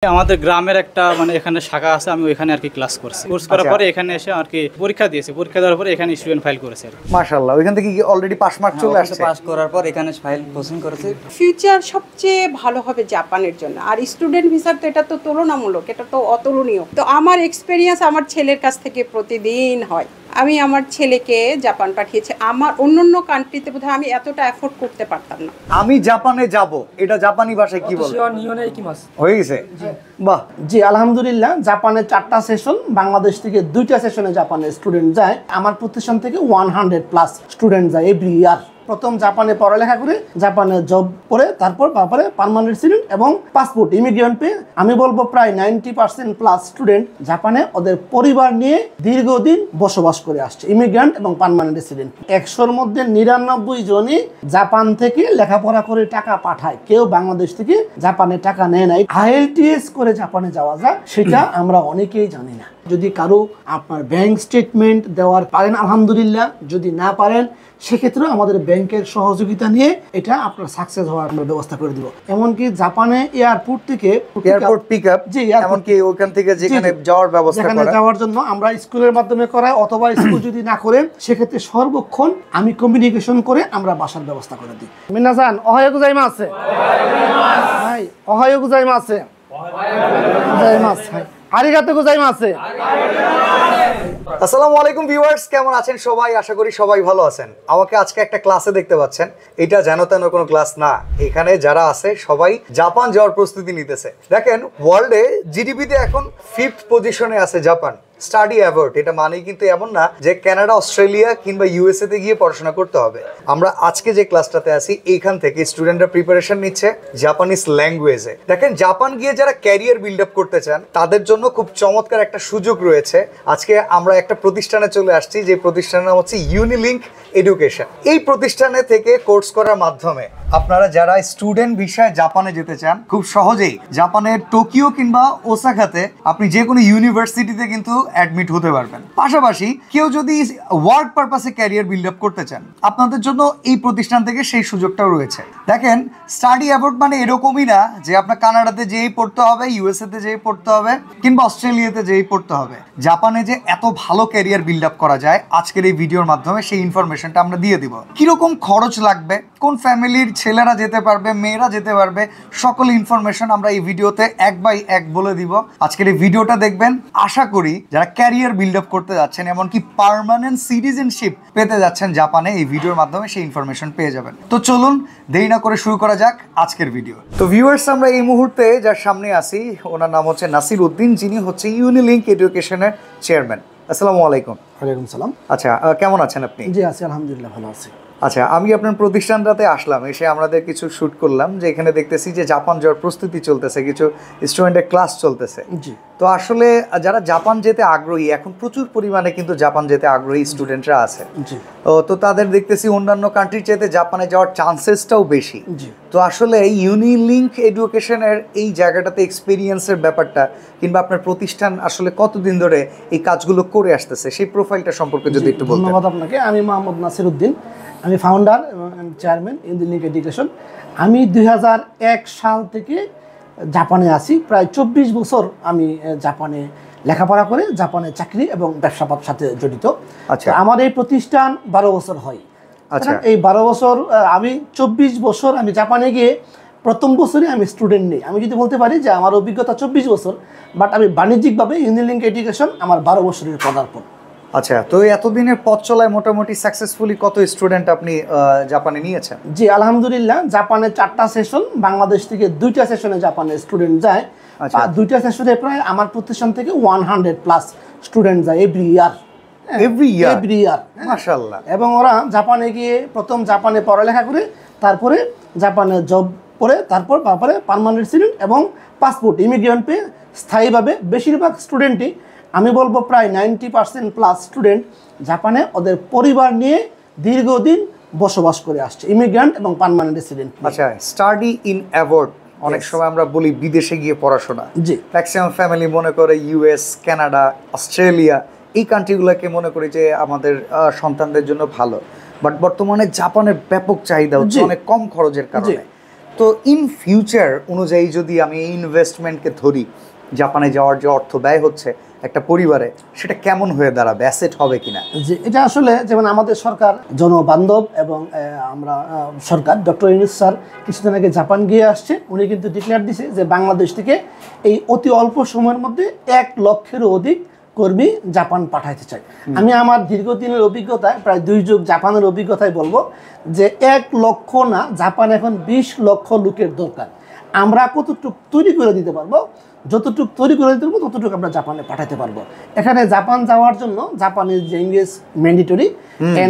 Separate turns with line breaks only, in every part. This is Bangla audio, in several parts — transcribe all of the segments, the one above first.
আমাদের গ্রামের একটা মানে এখানে শাখা আছে, আমি ওইখানে আর কি ক্লাস করছি। কোর্স করার পরে এখানে এসে আর কি পরীক্ষা দিয়েছি, পরীক্ষা দেওয়ার পরে এখানে স্টুডেন্ট ফাইল করেছে।
মাশাআল্লাহ, ওইখান থেকে কি অলরেডি পাস মার্ক চলে আসছে?
পাস করার পর এখানে ফাইল প্রসেসিং করেছে।
ফিউচার সবচেয়ে ভালো হবে জাপানের জন্য। আর স্টুডেন্ট ভিসা তো এটা তো তুলনামূলক, এটা তো অতুলনীয়। তো আমার এক্সপেরিয়েন্স আমার ছেলের কাছ থেকে প্রতিদিন হয়। আমি আমার ছেলেকে জাপান পাঠিয়েছি। আমার অন্যান্য কান্ট্রিতে বোধহয় আমি এতটা এফোর্ড করতে পারতাম না।
আমি জাপানে যাব, এটা জাপানি ভাষায় কি বলে? হয়ে গেছে? বাহ,
জি আলহামদুলিল্লাহ। জাপানে 4টা সেশন, বাংলাদেশ থেকে 2টা সেশনে জাপানের স্টুডেন্ট যায়। আমার প্রতিষ্ঠান থেকে 100+ স্টুডেন্ট যায় এভরি ইয়ার। প্রথম জাপানে পড়ালেখা করে, জাপানে জব করে, তারপর পার্মানেন্ট রেসিডেন্ট এবং পাসপোর্ট ইমিগ্রেন্ট পেয়ে আমি বলবো প্রায় 90% প্লাস স্টুডেন্ট জাপানে ওদের পরিবার নিয়ে দীর্ঘদিন বসবাস করে আসছে, ইমিগ্রেন্ট এবং পার্মানেন্ট রেসিডেন্ট। 100-র মধ্যে 99 জনই জাপান থেকে লেখাপড়া করে টাকা পাঠায়, কেউ বাংলাদেশ থেকে জাপানে টাকা নেয় নাই। IELTS করে জাপানে যাওয়া যায় সেটা আমরা অনেকেই জানি না। যদি কারো আপনার ব্যাংক স্টেটমেন্ট দেওয়ার পারেন আলহামদুলিল্লাহ, যদি না পারেন সেক্ষেত্রে আমাদের ব্যাংকের সহযোগিতা নিয়ে এটা আপনার সাকসেস হওয়ার আমরা ব্যবস্থা করে দিব। এমনকি জাপানে এয়ারপোর্ট থেকে
এয়ারপোর্ট পিকআপ, জি এমনকি ওখান থেকে যেখানে যাওয়ার ব্যবস্থা করা,
যেখানে যাওয়ার জন্য আমরা স্কুলের মাধ্যমে করাই, অথবা স্কুল যদি না করে সেক্ষেত্রে সর্বক্ষণ আমি কমিউনিকেশন করে আমরা বাসার ব্যবস্থা করে দিই। মিনাসান ওহায়ো গোজাইমাসে, হাই ওহায়ো গোজাইমাসে, হাই আরিগাতো গোজাইমাসে।
আসসালামু আলাইকুম ভিউয়ার্স, কেমন আছেন সবাই? আশা করি সবাই ভালো আছেন। আমাকে আজকে একটা ক্লাসে দেখতে পাচ্ছেন, এটা যেন তেন কোনো ক্লাস না। এখানে যারা আছে সবাই জাপান যাওয়ার প্রস্তুতি নিতেছে। দেখেন, ওয়ার্ল্ডে জিডিপিতে এখন 5th পজিশনে আছে জাপান। স্টাডি অ্যাওয়ার্ড, এটা মানেই কিন্তু এমন না যে কানাডা, অস্ট্রেলিয়া কিংবা ইউএসএ তে গিয়ে পড়াশোনা করতে হবে। আমরা আজকে যে ক্লাসটাতে আছি এইখান থেকে স্টুডেন্টরা প্রিপারেশন নিচ্ছে জাপানিজ ল্যাঙ্গুয়েজে। দেখেন, জাপান গিয়ে যারা ক্যারিয়ার বিল্ড আপ করতে চান তাদের জন্য খুব চমৎকার একটা সুযোগ রয়েছে। আজকে আমরা একটা প্রতিষ্ঠানে চলে আসছি, যে প্রতিষ্ঠানের নাম হচ্ছে ইউনিলিঙ্ক এডুকেশন। এই প্রতিষ্ঠানে থেকে কোর্স করার মাধ্যমে আপনারা যারা স্টুডেন্ট ভিসায় জাপানে যেতে চান, খুব সহজেই জাপানের টোকিও কিংবা ওসাকাতে আপনি যে কোনো ইউনিভার্সিটিতে কিন্তু অ্যাডমিট হতে পারবেন। পাশাপাশি কেউ যদি ওয়ার্ক পারপাসে ক্যারিয়ার বিল্ড আপ করতে চান, আপনাদের জন্য এই প্রতিষ্ঠান থেকে সেই সুযোগটাও রয়েছে। দেখেন, স্টাডি অ্যাওয়ার্ড মানে এরকমই না যে আপনার কানাডাতে যেই পড়তে হবে, ইউএসএ তে যেই পড়তে হবে কিংবা অস্ট্রেলিয়াতে যেই পড়তে হবে। জাপানে যে এত ভালো ক্যারিয়ার বিল্ড আপ করা যায়, আজকের এই ভিডিওর মাধ্যমে সেই ইনফরমেশনটা আমরা দিয়ে দিব। কিরকম খরচ লাগবে, কোন ফ্যামিলির ছেলেরা যেতে পারবে, মেয়েরা যেতে পারবে, সকল ইনফরমেশন আমরা এই ভিডিওতে 1 বাই 1 বলে দিব। আজকের এই ভিডিওটা দেখবেন, আশা করি যারা ক্যারিয়ার বিল্ড আপ করতে যাচ্ছেন, এমনকি পার্মানেন্ট সিটিজেনশিপ পেতে যাচ্ছেন জাপানে, এই ভিডিওর মাধ্যমে সেই ইনফরমেশন পেয়ে যাবেন। তো চলুন দেরি না করে শুরু করা যাক আজকের ভিডিও। তো ভিউয়ার্স, আমরা এই মুহূর্তে যার সামনে আছি ওনার নাম হচ্ছে নাসির উদ্দিন, যিনি হচ্ছে ইউনিলিঙ্ক এডুকেশনের চেয়ারম্যান। আসসালামু আলাইকুম।
ওয়ালাইকুম সালাম।
আচ্ছা, কেমন আছেন আপনি?
জি আছি আলহামদুলিল্লাহ, ভালো আছি।
আচ্ছা, আমি আপনার প্রতিষ্ঠানটাতে আসলাম, এসে আমাদের কিছু শ্যুট করলাম, যে এখানে দেখতেছি যে জাপান যাওয়ার প্রস্তুতি চলতেছে, কিছু স্টুডেন্টের ক্লাস চলতেছে।
জি।
তো আসলে যারা জাপান যেতে আগ্রহী, এখন প্রচুর পরিমাণে কিন্তু জাপান যেতে আগ্রহী স্টুডেন্টরা আছে।
জি।
তো তাদের দেখতেছি অন্যান্য কান্ট্রির চাইতে জাপানে যাওয়ার চান্সেসটাও বেশি।
জি।
তো আসলে ইউনিলিঙ্ক এডুকেশনের এই জায়গাটাতে এক্সপিরিয়েন্সের ব্যাপারটা, কিংবা আপনার প্রতিষ্ঠান আসলে কতদিন ধরে এই কাজগুলো করে আসতেছে, সেই প্রোফাইলটা সম্পর্কে যদি একটু বলতেন।
ধন্যবাদ আপনাকে। আমি মোহাম্মদ নাসির উদ্দিন, আমি ফাউন্ডার এবং চেয়ারম্যান ইউনিলিঙ্ক এডুকেশন। আমি 2001 সাল থেকে জাপানে আছি। প্রায় 24 বছর আমি জাপানে লেখাপড়া করে জাপানে চাকরি এবং ব্যবসার সাথে জড়িত।
আচ্ছা।
আমার এই প্রতিষ্ঠান 12 বছর হয়। আচ্ছা। এই 12 বছর, আমি 24 বছর আমি জাপানে গিয়ে প্রথম বছরই আমি স্টুডেন্ট নেই। আমি যদি বলতে পারি যে আমার অভিজ্ঞতা 24 বছর, বাট আমি বাণিজ্যিকভাবে ইউনিলিঙ্ক এডুকেশন আমার 12 বছরের পদার্পণ।
আচ্ছা, তো এতদিনের পথ চলায় মোটামুটি সাকসেসফুলি কত স্টুডেন্ট আপনি জাপানে নিয়েছেন?
জি আলহামদুলিল্লাহ। জাপানে 4টা সেশন, বাংলাদেশ থেকে 2টা সেশনে জাপানের স্টুডেন্ট যায়। 2টা সেশনে প্রায় আমার প্রতিষ্ঠান থেকে 100+ স্টুডেন্ট যায় এভরি ইয়ার।
এভরি ইয়ার,
মাশাআল্লাহ। এবং ওরা জাপানে গিয়ে প্রথম জাপানে পড়ালেখা করে, তারপরে জাপানে জব করে, তারপর পার্মানেন্ট রেসিডেন্ট এবং পাসপোর্ট ইমিগ্রেন্ট পেয়ে স্থায়ীভাবে বেশিরভাগ স্টুডেন্টই, আমি বলবো প্রায় 90%+ স্টুডেন্ট জাপানে ওদের পরিবার নিয়ে দীর্ঘদিন বসবাস করে আসছে, ইমিগ্রেন্ট এবং পার্মানেন্ট রেসিডেন্ট।
আচ্ছা, স্টাডি ইন অ্যাওয়ার্ড, অনেক সময় আমরা বলি বিদেশে গিয়ে পড়াশোনা।
জি।
ম্যাক্সিমাম ফ্যামিলি মনে করে ইউএস, কানাডা, অস্ট্রেলিয়া, এই কান্ট্রিগুলোকে মনে করি যে আমাদের সন্তানদের জন্য ভালো। বাট বর্তমানে জাপানের ব্যাপক চাহিদা হচ্ছে, অনেক কম খরচের কারণে। তো ইন ফিউচার অনুযায়ী যদি আমি এই ইনভেস্টমেন্টকে ধরি, জাপানে যাওয়ার যে অর্থ ব্যয় হচ্ছে একটা পরিবারে, সেটা কেমন হয়ে দাঁড়াবে, অ্যাসেট হবে কিনা?
যে এটা আসলে যেমন আমাদের সরকার জনবান্ধব এবং আমরা সরকার ডক্টর ইউনূস স্যার কিছুদিন আগে জাপান গিয়ে আসছে, উনি কিন্তু ডিক্লেয়ার দিছে যে বাংলাদেশ থেকে এই অতি অল্প সময়ের মধ্যে 1 লক্ষেরও অধিক কর্মী জাপান পাঠাইতে চাই। আমি আমার দীর্ঘদিনের অভিজ্ঞতায় প্রায় 2 যুগ জাপানের অভিজ্ঞতায় বলবো যে 1 লক্ষ না, জাপান এখন 20 লক্ষ লোকের দরকার। আমরা কতটুকু তৈরি করে দিতে পারবো, যতটুকু তৈরি করে দিতে পারবো ততটুকু আমরা জাপানে পাঠাতে পারবো। এখানে জাপান যাওয়ার জন্য জাপানের যে ইংলিশ ম্যান্ডেটরি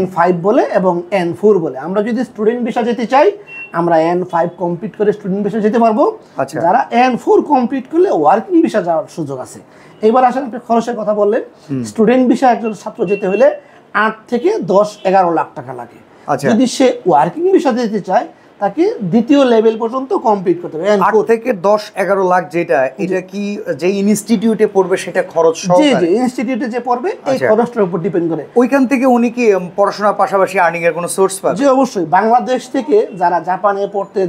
N5 বলে এবং N4 বলে। আমরা যদি স্টুডেন্ট ভিসা যেতে চাই আমরা N5 কমপ্লিট করে স্টুডেন্ট ভিসা যেতে পারবো। যারা N4 কমপ্লিট করলে ওয়ার্কিং ভিসা যাওয়ার সুযোগ আছে। এবার আসলে আপনি খরচের কথা বললেন, স্টুডেন্ট ভিসা একজন ছাত্র যেতে হলে 8 থেকে 10-11 লাখ টাকা লাগে। যদি সে ওয়ার্কিং ভিসা যেতে চায় তাকে দ্বিতীয় লেভেল পর্যন্ত কমপ্লিট করতে হবে।
8 থেকে 10-11 লাখ যেটা, এটা কি যে ইনস্টিটিউটে পড়বে সেটা খরচ সহ?
জি জি, ইনস্টিটিউটে যে পড়বে এই খরচটার উপর ডিপেন্ড করে।
ওইখান থেকে উনি কি পড়াশোনার পাশাপাশি আর্নিং এর কোনো সোর্স পাবে?
জি অবশ্যই। বাংলাদেশ থেকে যারা জাপানে পড়তে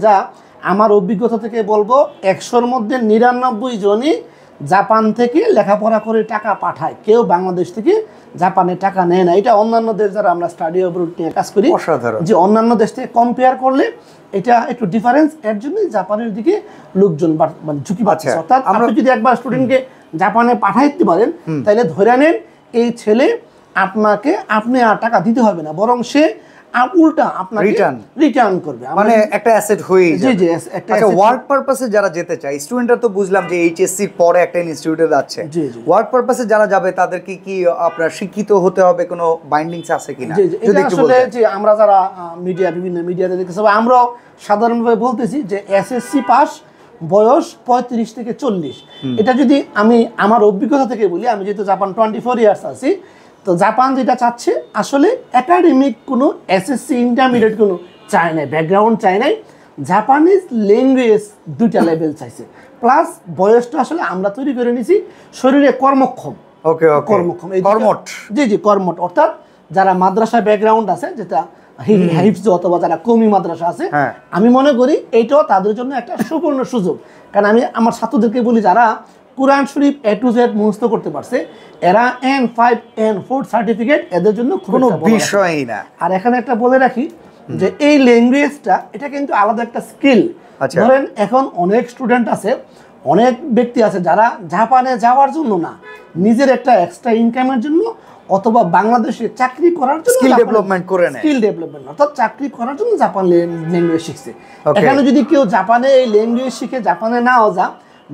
আমার অভিজ্ঞতা থেকে বলবো 100-র মধ্যে 99 জনই জাপান থেকে লেখাপড়া করে টাকা পাঠায়, কেউ বাংলাদেশ থেকে জাপানে টাকা নেয় না। এটা অন্যান্য দেশ যারা আমরা স্টাডি অ্যাব্রড নিয়ে কাজ করি,
অসাধারণ।
যে অন্যান্য দেশ থেকে কম্পেয়ার করলে এটা একটু ডিফারেন্স, এর জন্যই জাপানের দিকে লোকজন মানে ঝুঁকি পাচ্ছে। অর্থাৎ আপনি যদি একবার স্টুডেন্টকে জাপানে পাঠাইতে পারেন তাহলে ধরে নেন এই ছেলে আপনি আর টাকা দিতে হবে না, বরং সে উল্টা আপনাকে রিটার্ন করবে,
মানে একটা অ্যাসেট হয়ে যাবে।
জি জি, একটা
আচ্ছা, ওয়ার্ক পারপাসে যারা যেতে চায় স্টুডেন্টরা তো বুঝলাম যে এইচএসসি এর পরে একটা ইনস্টিটিউটে যাচ্ছে,
জি জি,
ওয়ার্ক পারপাসে যারা যাবে তাদেরকে কি আপনার শিক্ষিত হতে হবে, কোনো বাইন্ডিংস আছে কিনা?
জি জি, এটা আসলে যে আমরা যারা বিভিন্ন মিডিয়াতে দেখতেছি, আমরাও সাধারণভাবে বলতেছি যে এসএসসি পাস বয়স 35 থেকে 40। এটা যদি আমি আমার অভিজ্ঞতা থেকে বলি, আমি যেহেতু জাপান 24 ইয়ার্স আছি, তো জাপান যেটা চাচ্ছে আসলে একাডেমিক কোনো এসএসসি ইন্টারমিডিয়েট কোনো চায় নাই, ব্যাকগ্রাউন্ড চায় নাই, জাপানিজ ল্যাঙ্গুয়েজ 2টা লেভেল চাইছে, প্লাস বয়সটা আসলে আমরা তৈরি করে নিছি শরীরে কর্মক্ষম।
ওকে ওকে,
কর্মক্ষম,
কর্মঠ।
জি জি, কর্মঠ, অর্থাৎ যারা মাদ্রাসা ব্যাকগ্রাউন্ড আছে, যেটা হিফজ অথবা যারা কমি মাদ্রাসা আছে, আমি মনে করি এইটাও তাদের জন্য একটা সুবর্ণ সুযোগ। কারণ আমি আমার ছাত্রদেরকে বলি যারা কুরআন শরীফ A to Z মুখস্থ করতে পারছে, এরা N5 N4 সার্টিফিকেট এদের জন্য কোনো
বিষয়ই না।
আর এখানে একটা বলে রাখি যে এই ল্যাঙ্গুয়েজটা এটা কিন্তু আলাদা একটা স্কিল। ধরেন এখন অনেক স্টুডেন্ট আছে, অনেক ব্যক্তি আছে যারা জাপানে যাওয়ার জন্য না, নিজের একটা এক্সট্রা ইনকামের জন্য অথবা বাংলাদেশে চাকরি করার জন্য
স্কিল ডেভেলপমেন্ট করে নেয়।
স্কিল ডেভেলপমেন্ট অর্থাৎ চাকরি করার জন্য জাপান ল্যাঙ্গুয়েজ শিখছে। এখানে যদি কেউ জাপানে এই ল্যাঙ্গুয়েজ শিখে জাপানে নাও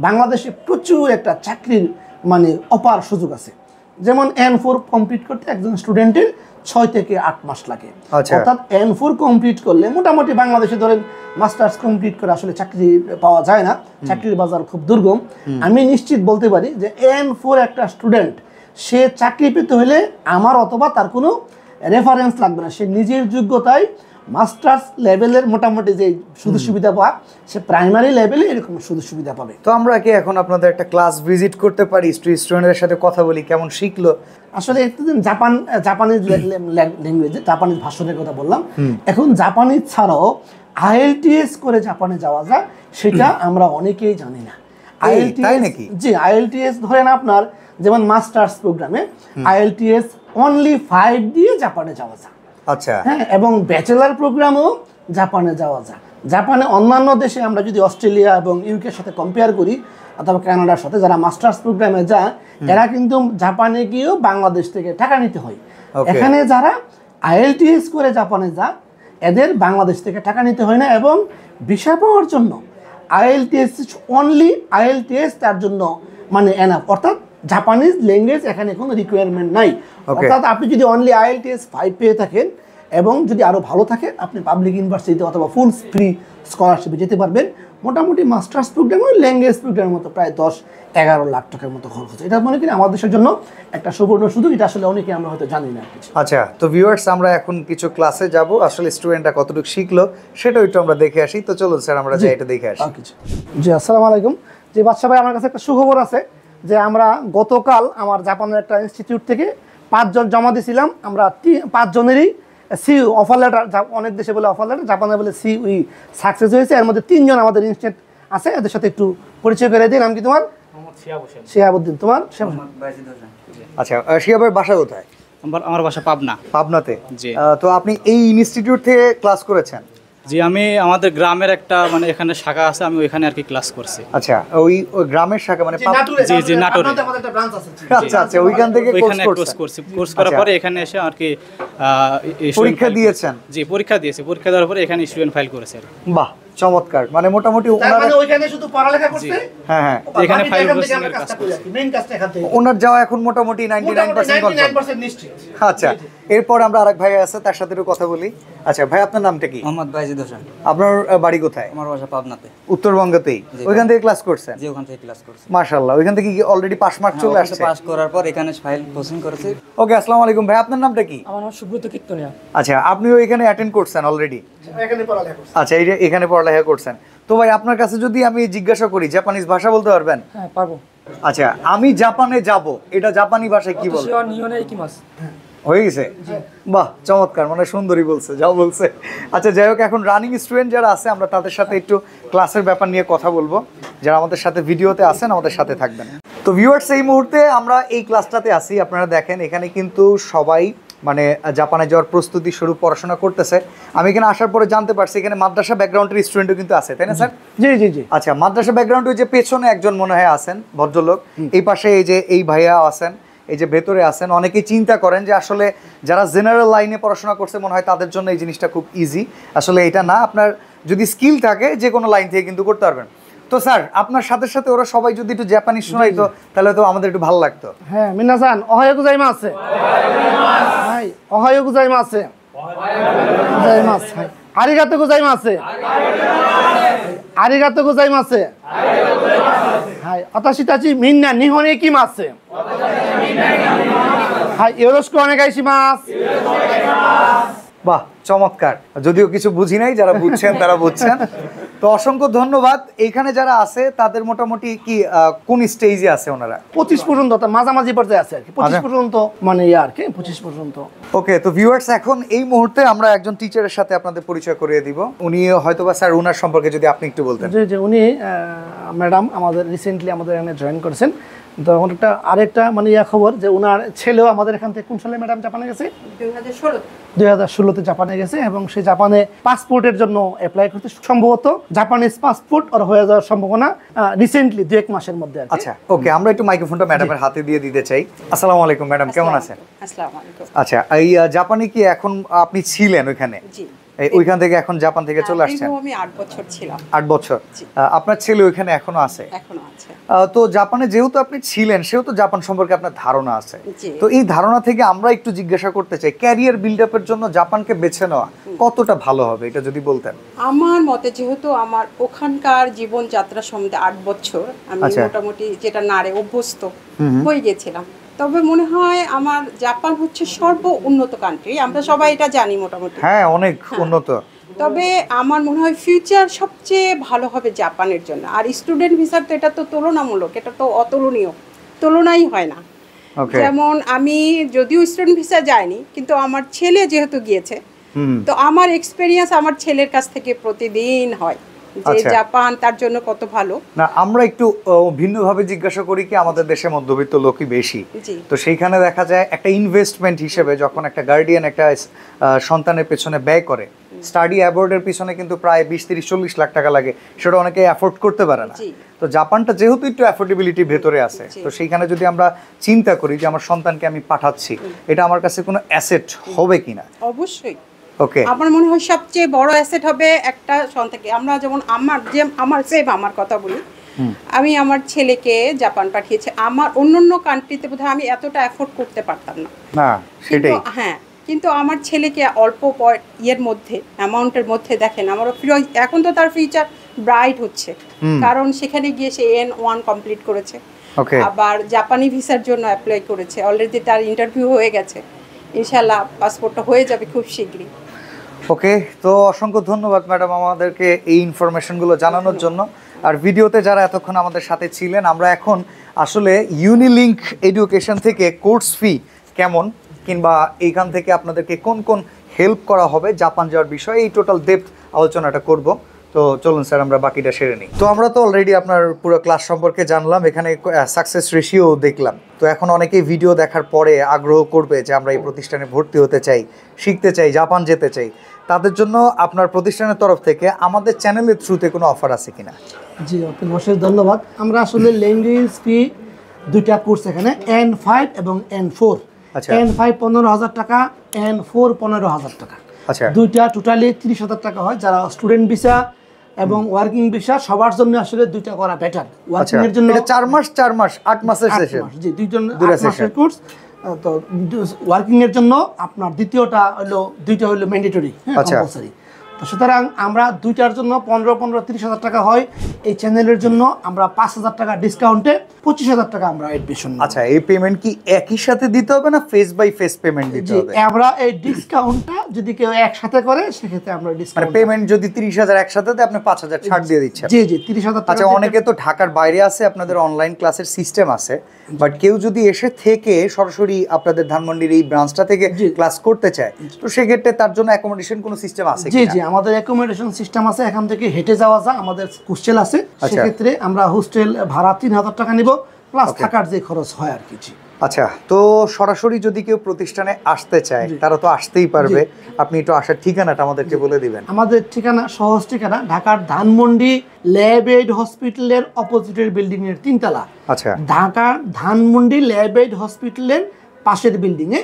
বাংলাদেশে প্রচুর একটা চাকরির মানে অপার সুযোগ আছে। যেমন N4 কমপ্লিট করতে একজন স্টুডেন্টের 6 থেকে 8 মাস লাগে। অর্থাৎ N4 কমপ্লিট করলে মোটামুটি বাংলাদেশে ধরেন মাস্টার্স কমপ্লিট করে আসলে চাকরি পাওয়া যায় না, চাকরির বাজার খুব দুর্গম। আমি নিশ্চিত বলতে পারি যে N4 একটা স্টুডেন্ট সে চাকরি পেতে হলে আমার অথবা তার কোনো রেফারেন্স লাগবে না, সে নিজের যোগ্যতায় মাস্টার্স লেভেলের মোটামুটি যে সুযোগ সুবিধা পায় সে প্রাইমারি লেভেলে এরকম সুযোগ সুবিধা পাবে।
তো আমরা কি এখন আপনাদের একটা ক্লাস ভিজিট করতে পারি, স্টুডেন্টদের সাথে কথা বলি কেমন শিখলো?
আসলে একদিন জাপানিজ ল্যাঙ্গুয়েজে জাপানিজ ভাষণের কথা বললাম, এখন জাপানিজ ছাড়াও IELTS করে জাপানে যাওয়া যায়, সেটা আমরা অনেকেই জানি না। জি, IELTS ধরেন আপনার যেমন মাস্টার্স প্রোগ্রামে IELTS অনলি 5 দিয়ে জাপানে যাওয়া যায়।
আচ্ছা,
হ্যাঁ, এবং ব্যাচেলার প্রোগ্রামেও জাপানে যাওয়া যায়। জাপানে অন্যান্য দেশে আমরা যদি অস্ট্রেলিয়া এবং ইউকের সাথে কম্পেয়ার করি অথবা কানাডার সাথে, যারা মাস্টার্স প্রোগ্রামে যায় এরা কিন্তু জাপানে গিয়েও বাংলাদেশ থেকে টাকা নিতে হয়। এখানে যারা IELTS করে জাপানে যায় এদের বাংলাদেশ থেকে টাকা নিতে হয় না, এবং ভিসা পাওয়ার জন্য IELTS তার জন্য মানে এনাফ, অর্থাৎ জাপানিজ ল্যাঙ্গুয়েজ এখানে কোনো রিকোয়ারমেন্ট নাই। অর্থাৎ আপনি যদি অনলি IELTS 5 পেয়ে থাকেন এবং যদি আরও ভালো থাকে আপনি পাবলিক ইউনিভার্সিটিতে অথবা ফুল ফ্রি স্কলারশিপে যেতে পারবেন। মোটামুটি মাস্টার্স প্রোগ্রামে ল্যাঙ্গুয়েজ প্রোগ্রামের মতো প্রায় 10-11 লাখ টাকার মতো খরচ হচ্ছে। এটা মনে করি আমাদের দেশের জন্য একটা সুবর্ণ সুযোগ, এটা আসলে অনেকে আমরা হয়তো জানি না কিছু।
আচ্ছা, তো ভিউয়ার্স আমরা এখন কিছু ক্লাসে যাব, আসলে স্টুডেন্টরা কতটুকু শিখলো সেটাও একটু আমরা দেখে আসি। তো চলুন স্যার আমরা যাই এটা দেখে আসি।
জি, আসসালামু আলাইকুম। যে বাদশা ভাই, আমার কাছে একটা সুখবর আছে যে আমরা গতকাল আমার জাপানের একটা ইনস্টিটিউট থেকে 5 জন জমা দিয়েছিলাম, আমরা 5 জনেরই সি অফার লেটার, অনেক দেশে বলে অফার লেটার, জাপানে বলে সি উই সাকসেস হয়েছে। এর মধ্যে 3 জন আমাদের ইনস্ট্যান্ট আছে, এদের সাথে একটু পরিচয় করে দিই। নাম কি তোমার? শিহাবুদ্দিন। তোমার?
আচ্ছা, শিহাবের বাসা কোথায়?
আমার বাসা পাবনা।
পাবনাতে?
জি।
তো আপনি এই ইনস্টিটিউট থেকে ক্লাস করেছেন?
জি, আমি আমাদের গ্রামের একটা মানে এখানে শাখা আছে, আমি ওইখানে আর কি ক্লাস করছি।
আচ্ছা, ওই গ্রামের শাখা মানে
জি, জি, নাটোরে।
আমাদের একটা ব্রাঞ্চ আছে।
আচ্ছা আচ্ছা, ওইখান থেকে
ওইখানে কোর্স
কোর্স
করছি। কোর্স করার পরে এখানে এসে আর কি
পরীক্ষা দিয়েছেন?
জি, পরীক্ষা দিয়েছি। পরীক্ষা দেওয়ার পরে এখানে স্টুডেন্ট ফাইল করেছে আর কি।
বাহ, চমৎকার। মানে মোটামুটি
তার
ওনার,
মানে ওইখানে শুধু পড়ালেখা করতে,
হ্যাঁ হ্যাঁ,
এখানে
বাকি
ফাইল
এখান থেকে
প্রসেসিং
আমরা
এর
কাজটা
কাজ
করি আর কি, মেইন কাজটা এখান থেকে।
ওনার যাওয়া এখন মোটামুটি 99% কনফার্ম।
99% নিশ্চিত।
আচ্ছা, এরপর আমরা আরেক ভাই আছে, তার সাথে একটু কথা বলি। আচ্ছা ভাই, আপনার নামটা কি?
মোহাম্মদ বাইজিদ হোসেন।
আপনার বাড়ি কোথায়?
আমার বাসা পাবনাতে।
উত্তরবঙ্গতেই?
জি।
ওইখান থেকে ক্লাস করছেন?
যে ওখান থেকে ক্লাস করছি।
মাশাআল্লাহ। ওইখান থেকে কি অলরেডি পাস মার্ক চলে আসছে?
পাস করার পর এখানে ফাইল প্রসেসিং করেছি।
ওকে, আসসালামু আলাইকুম ভাই, আপনার নামটা কি?
আমার নাম সুব্রত কীর্তনিয়া।
আচ্ছা, আপনিও এখানে অ্যাটেন্ড করছেন অলরেডি?
এখানে পড়ালেখা করছে।
আচ্ছা, এই যে এখানে পড়ালেখা করছেন, তো ভাই আপনার কাছে যদি আমি জিজ্ঞাসা করি জাপানিজ ভাষা বলতে পারবেন?
হ্যাঁ, পারবো।
আচ্ছা, আমি জাপানে যাব, এটা জাপানি ভাষায় কি বলে?
শিওর নিয়নে ইকিমাস।
হয়ে গেছে? বাহ, চমৎকার, মানে সুন্দরই বলছে, যাও বলছে। আচ্ছা, যাই হোক, এখন রানিং স্টুডেন্ট যারা আছে আমরা তাদের সাথে একটু ক্লাসের ব্যাপার নিয়ে কথা বলবো। যারা আমাদের সাথে ভিডিওতে আছেন আমাদের সাথে থাকবেন। তো ভিউয়ার্স, এই মুহূর্তে আমরা এই ক্লাসটাতে আছি। আপনারা দেখেন এখানে কিন্তু সবাই মানে জাপানে যাওয়ার প্রস্তুতি স্বরূপ পড়াশোনা করতেছে। আমি এখানে আসার পরে জানতে পারছি এখানে মাদ্রাসা ব্যাকগ্রাউন্ডের স্টুডেন্টও কিন্তু আছে, তাই না স্যার?
জি জি জি।
আচ্ছা, মাদ্রাসা ব্যাকগ্রাউন্ডে যে পেছনে একজন মনে হয় আছেন ভদ্রলোক, এই পাশে এই যে এই ভাইয়া আছেন, এই যে ভেতরে আছেন, অনেকেই চিন্তা করেন যে আসলে যারা জেনারেল লাইনে পড়াশোনা করছে মনে হয় তাদের জন্য এই জিনিসটা খুব ইজি। আসলে এটা না, আপনার যদি স্কিল থাকে যে কোনো লাইন থেকে কিন্তু করতে পারবেন। তো স্যার, আপনার সাথে সাথে ওরা সবাই যদি একটু জাপানিজ শোনাইতো তাহলে তো আমাদের একটু ভালো লাগতো।
হ্যাঁ, মিনাসান ওহায়ো গোজাইমাসে। হাই, ওহায়ো গোজাইমাসে। গোজাইমাস। হাই, আরিগাতো গোজাইমাসে। আরিগাতো গোজাইমাসে। হাই, আতাশি তাচি মিন্না নিহনে ইকিমাসে। হাই, ইয়োরোশিকু ওনেগাইশিমাস।
বাহ, চমৎকার। যদিও কিছু বুঝি নাই, যারা বুঝছেন তারা বুঝছেন। তো অসংখ্য ধন্যবাদ। এইখানে যারা আছে তাদের মোটামুটি কি কোন স্টেজে আছে ওনারা?
25 পর্যন্ত, তার মাঝামাঝি পর্যায়ে আছে আর কি। 25 পর্যন্ত মানে আর কি, 25 পর্যন্ত।
ওকে, তো ভিউয়ার্স, এখন এই মুহূর্তে আমরা একজন টিচারের সাথে আপনাদের পরিচয় করিয়ে দিব। উনি হয়তোবা স্যার ওনার সম্পর্কে যদি আপনি একটু বলতেন।
জি জি, উনি ম্যাডাম আমাদের রিসেন্টলি আমাদের এখানে জয়েন করেছেন। তো ওনারটা আরেকটা মানে খবর যে ওনার ছেলেও আমাদের এখান থেকে কোন সালে ম্যাডাম জাপানে গেছে? 2016-তে জাপানে গেছে, এবং সে জাপানে পাসপোর্টের জন্য অ্যাপ্লাই করতে সম্ভবত জাপানিজ পাসপোর্ট ওর হয়ে যাওয়ার সম্ভাবনা রিসেন্টলি 2-1 মাসের মধ্যে আর কি।
আচ্ছা, ওকে, আমরা একটু মাইক্রোফোনটা ম্যাডামের হাতে দিয়ে দিতে চাই। আসসালামু আলাইকুম ম্যাডাম, কেমন আছেন?
আসসালামু আলাইকুম।
আচ্ছা, এই জাপানে কি এখন আপনি ছিলেন ওইখানে?
জি।
ওইখান থেকে এখন জাপান থেকে চলে আসছেন?
আমি 8 বছর ছিলাম।
8 বছর। আপনার ছেলে ওইখানে এখনো আছে?
এখনো আছে।
তো জাপানে যেহেতু আপনি ছিলেন, সেহেতু জাপান সম্পর্কে আপনার ধারণা আছে।
জি।
তো এই ধারণা থেকে আমরা একটু জিজ্ঞাসা করতে চাই, ক্যারিয়ার বিল্ড আপের জন্য জাপানকে বেছে নেওয়া কতটা ভালো হবে, এটা যদি বলতেন।
আমার মতে যেহেতু আমার ওখানকার জীবনযাত্রা সম্বন্ধে 8 বছর আমি
আচ্ছা।
মোটামুটি যেটা নাড়ে অভ্যস্ত হয়ে গেছিলাম, তবে মনে হয় আমার জাপান হচ্ছে সর্ব উন্নত কান্ট্রি। আমরা সবাই এটা জানি মোটামুটি।
হ্যাঁ, অনেক উন্নত।
তবে আমার মনে হয় ফিউচার সবচেয়ে ভালো হবে জাপানের জন্য। আর স্টুডেন্ট ভিসার তো এটা তো তুলনামূলক, এটা তো অতুলনীয়, তুলনাই হয় না।
ওকে।
যেমন আমি যদিও স্টুডেন্ট ভিসা যাইনি, কিন্তু আমার ছেলে যেহেতু গিয়েছে, তো আমার এক্সপেরিয়েন্স আমার ছেলের কাছ থেকে প্রতিদিন হয় যে
আচ্ছা।
জাপান তার জন্য কত ভালো।
না, আমরা একটু ভিন্নভাবে জিজ্ঞাসা করি কি, আমাদের দেশে মধ্যবিত্ত লোকই বেশি।
জি।
তো সেইখানে দেখা যায় একটা ইনভেস্টমেন্ট হিসেবে যখন একটা গার্ডিয়ান একটা সন্তানের পেছনে ব্যয় করে, স্টাডি অ্যাবোর্ডের পিছনে কিন্তু প্রায় 20-30-40 লাখ টাকা লাগে, সেটা অনেকে অ্যাফোর্ড করতে পারে না।
জি।
তো জাপানটা যেহেতু একটু অ্যাফোর্ডেবিলিটির ভেতরে আছে, তো সেইখানে যদি আমরা চিন্তা করি যে আমার সন্তানকে আমি পাঠাচ্ছি, এটা আমার কাছে কোনো অ্যাসেট হবে কিনা?
অবশ্যই।
ওকে।
আমার মনে হয় সবচেয়ে বড় অ্যাসেট হবে একটা সন্তানকে। আমরা যেমন আমার কথা বলি, আমি আমার ছেলেকে জাপান পাঠিয়েছি। আমার অন্যান্য কান্ট্রিতে বোধহয় আমি এতটা অ্যাফোর্ড করতে পারতাম না।
না, সেটাই।
কিন্তু হ্যাঁ, কিন্তু আমার ছেলেকে অল্প ইয়ের মধ্যে, অ্যামাউন্টের মধ্যে, দেখেন আমার এখন তো তার ফিউচার ব্রাইট হচ্ছে, কারণ সেখানে গিয়ে সে N1 কমপ্লিট করেছে।
ওকে।
আবার জাপানি ভিসার জন্য অ্যাপ্লাই করেছে, অলরেডি তার ইন্টারভিউ হয়ে গেছে। ইনশাআল্লাহ পাসপোর্টটা হয়ে যাবে খুব শীঘ্রই।
ওকে, তো অসংখ্য ধন্যবাদ ম্যাডাম আমাদেরকে এই ইনফরমেশনগুলো জানানোর জন্য। আর ভিডিওতে যারা এতক্ষণ আমাদের সাথে ছিলেন, আমরা এখন আসলে ইউনিলিঙ্ক এডুকেশন থেকে কোর্স ফি কেমন, কিংবা এইখান থেকে আপনাদেরকে কোন কোন হেল্প করা হবে জাপান যাওয়ার বিষয়ে, এই টোটাল ডেপথ আলোচনাটা করব। তো চলুন স্যার আমরা বাকিটা সেরে নিই। তো আমরা তো অলরেডি আপনার পুরো ক্লাস সম্পর্কে জানলাম, এখানে সাকসেস রেশিও দেখলাম। তো এখন অনেকেই ভিডিও দেখার পরে আগ্রহ করবে যে আমরা এই প্রতিষ্ঠানে ভর্তি হতে চাই, শিখতে চাই, জাপান যেতে চাই। তাদের জন্য আপনার প্রতিষ্ঠানের তরফ থেকে আমাদের চ্যানেলের থ্রুতে কোনো অফার আছে কিনা?
জি আপনাকে অশেষ ধন্যবাদ। আমরা আসলে ল্যাঙ্গুয়েজ ফি দুইটা কোর্স এখানে N5 এবং N4।
আচ্ছা।
N5 15,000 টাকা, N4 15,000 টাকা।
আচ্ছা।
দুইটা টোটালি 30,000 টাকা হয়। যারা স্টুডেন্ট ভিসা এবং ওয়ার্কিং ভিসা সবার জন্য আসলে দুইটা করা বেটার। ওয়ার্কিং এর জন্য
এটা 4 মাস 8 মাসের সেশন।
জি দুইটা
দুইটা
মাসের কোর্স। তো ওয়ার্কিং এর জন্য আপনার দ্বিতীয়টা হলো দুইটা হলো ম্যান্ডেটরি, হ্যাঁ
আচ্ছা।
কম্পালসারি। তো সুতরাং আমরা দুইটার জন্য 15-30,000 টাকা হয়। এই চ্যানেলের জন্য আমরা 5,000 টাকা ডিসকাউন্টে 25,000 টাকা আমরা এডমিশন।
আচ্ছা, এই পেমেন্ট কি একই সাথে দিতে হবে না ফেস বাই ফেস পেমেন্ট দিতে
জি
হবে?
আমরা এই ডিসকাউন্টটা যদি কেউ একসাথে করে সেক্ষেত্রে আমরা
মানে
ডিসকাউন্ট
পেমেন্ট যদি 30,000 একসাথে দেয় আপনি 5,000 ছাড় দিয়ে দিচ্ছেন।
জি জি 30,000 টাকা।
আচ্ছা, অনেকে তো ঢাকার বাইরে আছে, আপনাদের অনলাইন ক্লাসের সিস্টেম আছে, বাট কেউ যদি এসে থেকে সরাসরি আপনাদের ধানমন্ডির এই ব্রাঞ্চটা থেকে
জি।
ক্লাস করতে চায়, তো সেক্ষেত্রে তার জন্য অ্যাকোমোডেশন কোনো সিস্টেম আছে
জি
কিনা?
জি আমাদের অ্যাকোমোডেশন সিস্টেম আছে। এখান থেকে হেঁটে যাওয়া যায়, আমাদের হোস্টেল আছে।
আচ্ছা।
সেক্ষেত্রে আমরা হোস্টেল ভাড়া 3,000 টাকা নিব, প্লাস থাকার যে খরচ হয় আর কি। জি
আচ্ছা, তো সরাসরি যদি কেউ প্রতিষ্ঠানে আসতে চায় তারা তো আসতেই পারবে, আপনি একটু আসার ঠিকানাটা আমাদেরকে বলে দিবেন।
আমাদের ঠিকানা, সহজ ঠিকানা, ঢাকার ধানমন্ডি ল্যাব এইড হসপিটালের অপোজিটের বিল্ডিং এর 3 তলা।
আচ্ছা,
ঢাকার ধানমন্ডি ল্যাব এইড হসপিটালের পাশের বিল্ডিং এ।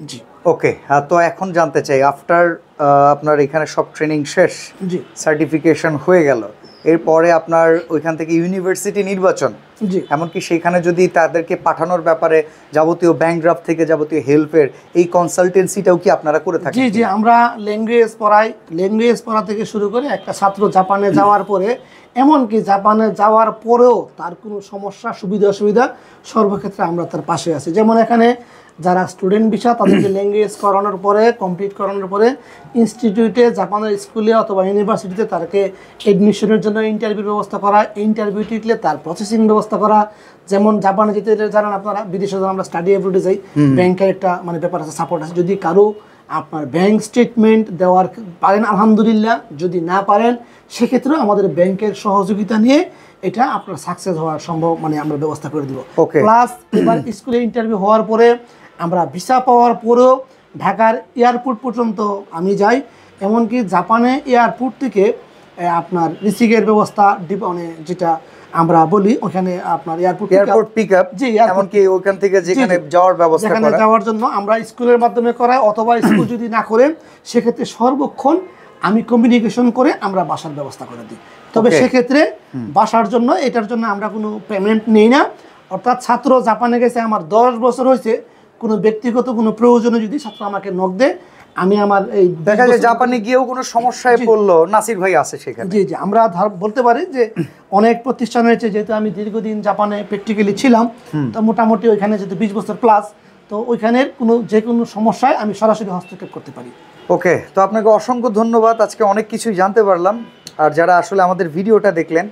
জি
ওকে। তো এখন জানতে চাই, আফটার আপনার এখানে সব ট্রেনিং শেষ,
জি
সার্টিফিকেশন হয়ে গেল, এরপরে আপনার ওইখান থেকে ইউনিভার্সিটি নির্বাচন,
জি
এমনকি সেখানে যদি তাদেরকে পাঠানোর ব্যাপারে যাবতীয় ব্যাংক ড্রাফট থেকে যাবতীয় হেল্পের এই কনসালটেন্সিটাও কি আপনারা করে থাকেন?
জি জি আমরা ল্যাঙ্গুয়েজ পড়াই। ল্যাঙ্গুয়েজ পড়া থেকে শুরু করে একটা ছাত্র জাপানে যাওয়ার পরে, এমনকি জাপানে যাওয়ার পরেও তার কোনো সমস্যা সুবিধা অসুবিধা সর্বক্ষেত্রে আমরা তার পাশে আছি। যেমন এখানে যারা স্টুডেন্ট ভিসা তাদেরকে ল্যাঙ্গুয়েজ করানোর পরে, কমপ্লিট করানোর পরে ইনস্টিটিউটে, জাপানের স্কুলে অথবা ইউনিভার্সিটিতে তাকে এডমিশনের জন্য ইন্টারভিউর ব্যবস্থা করা, ইন্টারভিউ টিকলে তার প্রসেসিং ব্যবস্থা করা। যেমন জাপানে যেতে জানেন আপনারা, বিদেশে যখন আমরা স্টাডি অ্যাব্রোডে যাই, ব্যাংকের একটা মানে ব্যাপার আছে, সাপোর্ট আছে। যদি কারো আপনার ব্যাংক স্টেটমেন্ট দেওয়ার পারেন আলহামদুলিল্লাহ, যদি না পারেন সেক্ষেত্রেও আমাদের ব্যাংকের সহযোগিতা নিয়ে এটা আপনার সাকসেস হওয়ার সম্ভব, মানে আমরা ব্যবস্থা করে দিব। প্লাস এবার স্কুলে ইন্টারভিউ হওয়ার পরে আমরা ভিসা পাওয়ার পরেও ঢাকার এয়ারপোর্ট পর্যন্ত আমি যাই। এমনকি জাপানে এয়ারপোর্ট থেকে আপনার রিসিভের ব্যবস্থা, মানে যেটা আমরা বলি ওখানে আপনার
এয়ারপোর্ট পিকআপ,
জি
এমনকি ওখান থেকে যেখানে যাওয়ার ব্যবস্থা করা,
যেখানে যাওয়ার জন্য আমরা স্কুলের মাধ্যমে করাই, অথবা স্কুল যদি না করে সেক্ষেত্রে সর্বক্ষণ আমি কমিউনিকেশন করে আমরা বাসার ব্যবস্থা করে দিই। তবে সেক্ষেত্রে বাসার জন্য এটার জন্য আমরা কোনো পেমেন্ট নেই না। অর্থাৎ ছাত্র জাপানে গেছে, আমার 10 বছর হয়েছে, কোনো ব্যক্তিগত কোনো প্রয়োজনে যদি ছাত্র আমাকে নক দেয়, আমি আমার এই
দেখা যায় জাপানে গিয়েও কোনো সমস্যায় পড়লো, নাসির ভাই আছে সেখানে।
জি জি আমরা বলতে পারি যে অনেক প্রতিষ্ঠান রয়েছে, যেহেতু আমি দীর্ঘদিন জাপানে প্র্যাকটিক্যালি ছিলাম, তো মোটামুটি ওইখানে যেহেতু 20 বছর প্লাস, তো ওইখানের যে কোনো সমস্যায় আমি সরাসরি হস্তক্ষেপ করতে পারি।
ওকে, তো আপনাকে অসংখ্য ধন্যবাদ, আজকে অনেক কিছুই জানতে পারলাম। আর যারা আসলে আমাদের ভিডিওটা দেখলেন,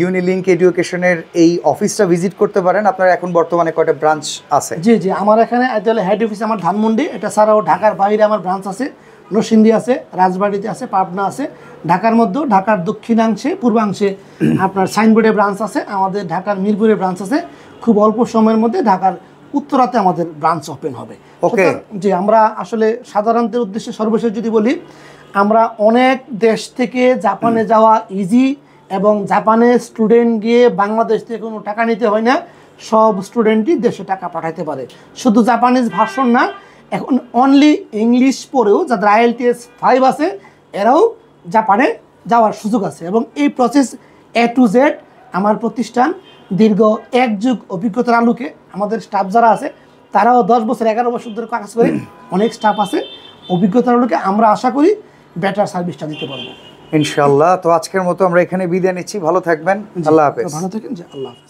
ইউনিলিঙ্ক এডুকেশনের এই অফিসটা ভিজিট করতে পারেন। আপনার এখন বর্তমানে কয়টা ব্রাঞ্চ আছে?
জি জি আমার এখানে হেড অফিস আমার ধানমন্ডি, এটা ছাড়াও ঢাকার বাইরে আমার ব্রাঞ্চ আছে, নরসিংদী আছে, রাজবাড়িতে আছে, পাবনা আছে। ঢাকার মধ্যেও ঢাকার দক্ষিণাংশে, পূর্বাংশে আপনার সাইনবোর্ডে ব্রাঞ্চ আছে, আমাদের ঢাকার মিরপুরে ব্রাঞ্চ আছে। খুব অল্প সময়ের মধ্যে ঢাকার উত্তরাতে আমাদের ব্রাঞ্চ ওপেন হবে।
ওকে,
জি আমরা আসলে সাধারণদের উদ্দেশ্যে সর্বশেষ যদি বলি, আমরা অনেক দেশ থেকে জাপানে যাওয়া ইজি, এবং জাপানে স্টুডেন্ট গিয়ে বাংলাদেশ থেকে কোনো টাকা নিতে হয় না। সব স্টুডেন্টই দেশে টাকা পাঠাতে পারে, শুধু জাপানিজ ভার্সন না, এখন অনলি ইংলিশ পড়েও যাদের IELTS 5 আছে এরাও জাপানে যাওয়ার সুযোগ আছে। এবং এই প্রসেস A to Z আমার প্রতিষ্ঠান দীর্ঘ 1 যুগ অভিজ্ঞতার আলোকে, আমাদের স্টাফ যারা আছে তারাও 10 বছর 11 বছর ধরে কাজ করে, অনেক স্টাফ আছে, অভিজ্ঞতার আলোকে আমরা আশা করি বেটার সার্ভিসটা দিতে পারবো
ইনশাআল্লাহ। তো আজকের মতো আমরা এখানে বিদায় নিচ্ছি, ভালো থাকবেন, আল্লাহ হাফেজ।
ভালো থাকেন, জি আল্লাহ হাফেজ।